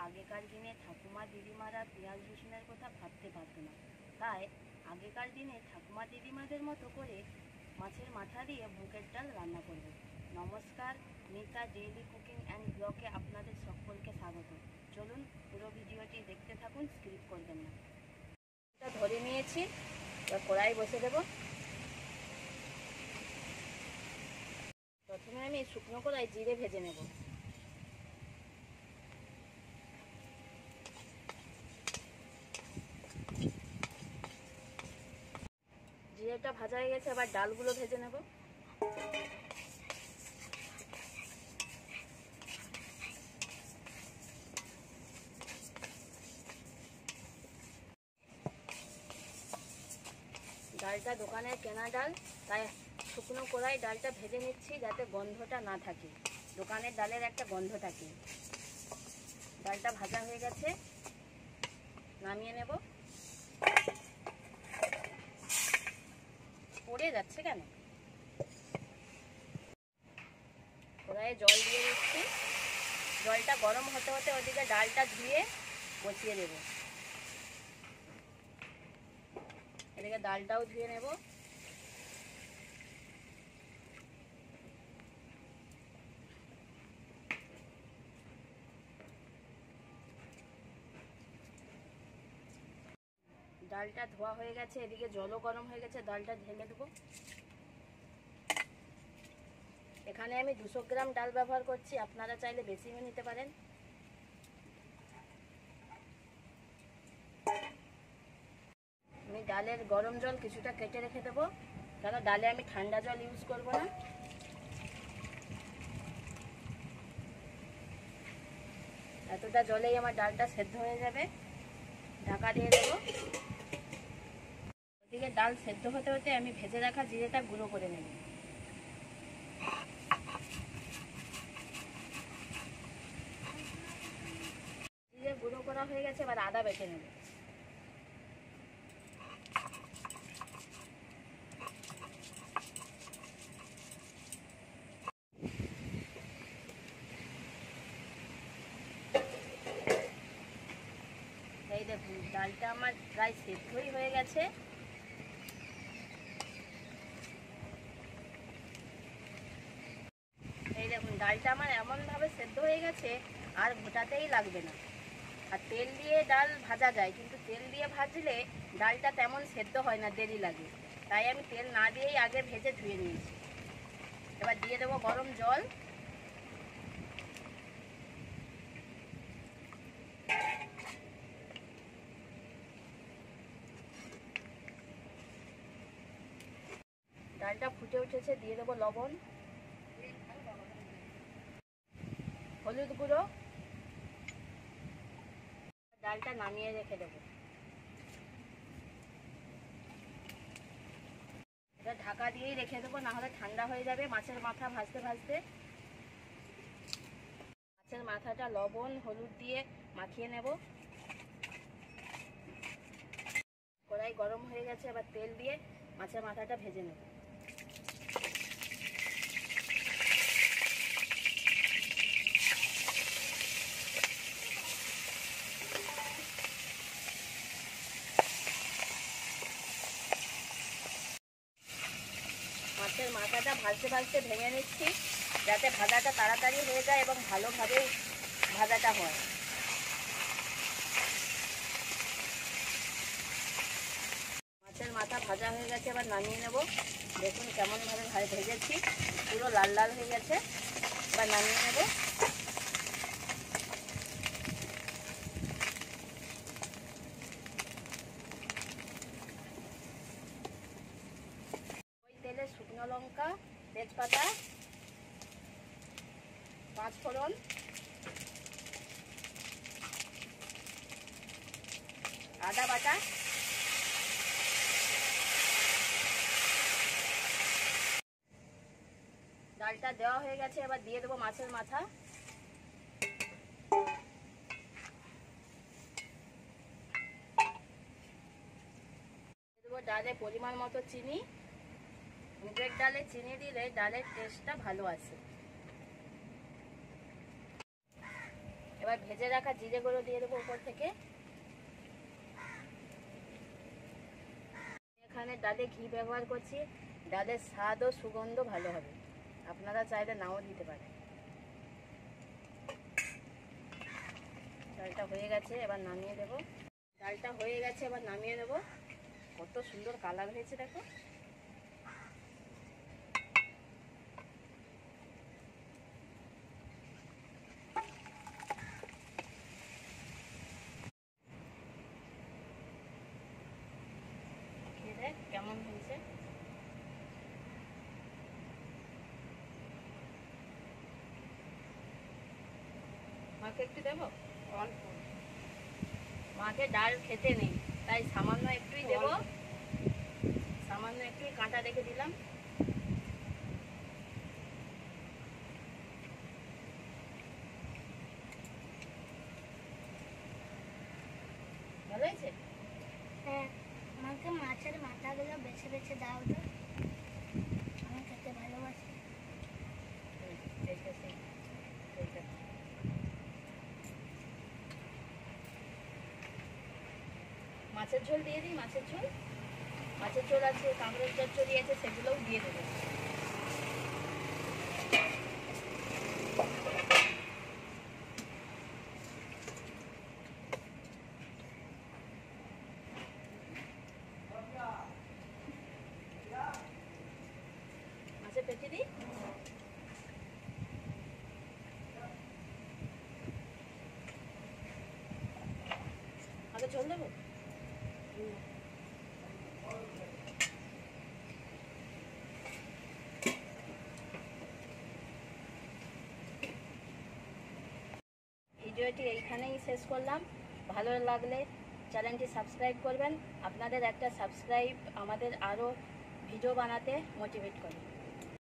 আগেকার দিনে ঠাকুমা দিদিমারা পেঁয়াজ রসুনের কথা ভাবতে পারত না। তাই আগেকার দিনে ঠাকুমা দিদিমাদের মতো করে মাছের মাথা দিয়ে মুগের ডাল রান্না করব। নমস্কার, মিতা ডেইলি কুকিং অ্যান্ড ব্লগে আপনাদের সকলকে স্বাগত। চলুন পুরো ভিডিওটি দেখতে থাকুন, স্কিপ করবেন না। এটা ধরে নিয়েছি, এবার কড়াই বসে দেব। প্রথমে আমি শুকনো কড়াই জিরে ভেজে নেব। জিরেটা ভাজা হয়ে গেছে, আবার ডালগুলো ভেজে নেব। ডালটা দোকানের কেনা ডাল, তাই শুকনো কড়াই ডালটা ভেজে নিচ্ছি যাতে গন্ধটা না থাকে। দোকানের ডালের একটা গন্ধ থাকে। ডালটা ভাজা হয়ে গেছে, নামিয়ে নেব। পড়ে যাচ্ছে কেন? কড়াইয়ে জল দিয়ে দিচ্ছি। জলটা গরম হতে হতে ওদিকে ডালটা ধুয়ে বসিয়ে দেব। এদিকে ডালটাও ধুয়ে নেব। ডালটা ধোয়া হয়ে গেছে, এদিকে জলও গরম হয়ে গেছে, ডালটা ঢেলে দেবো। এখানে আমি 200 গ্রাম ডাল ব্যবহার করছি, আপনারা চাইলে বেশিও নিতে পারেন। আমি ডালের গরম জল কিছুটা কেটে রেখে দেবো, কারণ ডালে আমি ঠান্ডা জল ইউজ করব না। এতটা জলেই আমার ডালটা সেদ্ধ হয়ে যাবে। ঢাকা দিয়ে দেবো। ওদিকে ডাল সেদ্ধ হতে হতে আমি ভেজে রাখা জিরেটা গুঁড়ো করে নেব। জিরে গুঁড়ো করা হয়ে গেছে, এবার আদা বেটে নেব। এই দেখুন, ডালটা আমার প্রায় সেদ্ধই হয়ে গেছে। এই দেখুন, ডালটা আমার এমনভাবে সেদ্ধ হয়ে গেছে আর ঘোটাতেই লাগবে না। আর তেল দিয়ে ডাল ভাজা যায়, কিন্তু তেল দিয়ে ভাজলে ডালটা তেমন সেদ্ধ হয় না, দেরি লাগে। তাই আমি তেল না দিয়েই আগে ভেজে ধুয়ে নিয়েছি। এবার দিয়ে দেবো গরম জল। ডালটা ফুটে উঠেছে, দিয়ে দেবো লবণ, হলুদ গুঁড়ো। ডালটা নামিয়ে রেখে দেবো। এটা ঢাকা দিয়েই রেখে দেবো, নাহলে ঠান্ডা হয়ে যাবে মাছের মাথা ভাজতে ভাজতে। মাছের মাথাটা লবণ হলুদ দিয়ে মাখিয়ে নেব। কড়াই গরম হয়ে গেছে, এবার তেল দিয়ে মাছের মাথাটা ভেজে নেব। মাছের মাথাটা ভাজতে ভাজতে ভেঙে নিচ্ছি, যাতে ভাজাটা তাড়াতাড়ি হয়ে যায় এবং ভালোভাবে ভাজাটা হয়। মাছের মাথা ভাজা হয়ে গেছে, এবার নামিয়ে নেব। দেখুন কেমনভাবে ভেজেছি, পুরো লাল লাল হয়ে গেছে। এবার নামিয়ে নেব। ওই তেলে শুকনো লঙ্কা, তেজপাতা, 5 ফোড়ন, আদা বাটা, ডালটা দেওয়া হয়ে গেছে, এবার দিয়ে দেবো মাছের মাথা। দেবো ডালে পরিমাণ মতো চিনি। মুগের ডালে চিনি দিলে ডালের টেস্টটা ভালো আসে। এবার ভেজে রাখা জিরে গুঁড়ো দিয়ে দেবো উপর থেকে। এখানে ডালে ঘি ব্যবহার করছি, ডালের স্বাদ ও সুগন্ধ ভালো হবে, আপনারা চাইলে নাও দিতে পারেন। ডালটা হয়ে গেছে, এবার নামিয়ে দেব। ডালটা হয়ে গেছে, এবার নামিয়ে দেব। কত সুন্দর কালার হয়েছে দেখো। খেয়ে দেখ কেমন হয়েছে। মাকে একটু দেবো, অল্প। মাকে ডাল খেতে নেই, তাই সামান্য একটুই দেব, সামান্য একটুই কাঁটা রেখে দিলাম। ভালো হয়েছে? হ্যাঁ, আমাকে মাছের মাথাগুলো বেছে বেছে দাও তো, আমি খেতে ভালোবাসি। মাছের ঝোল দিয়ে দিই, মাছের ঝোল। মাছের ঝোল আছে, কাঁকড়ের চচ্চড়ি আছে, সেগুলোও দিয়ে দেবো। মাছের পেটি দিই। আগে ঝোল দেবো। ভিডিওটি এইখানেই শেষ করলাম। ভালো লাগলে চ্যানেলটি সাবস্ক্রাইব করবেন। আপনাদের একটা সাবস্ক্রাইব আমাদের আরও ভিডিও বানাতে মোটিভেট করে।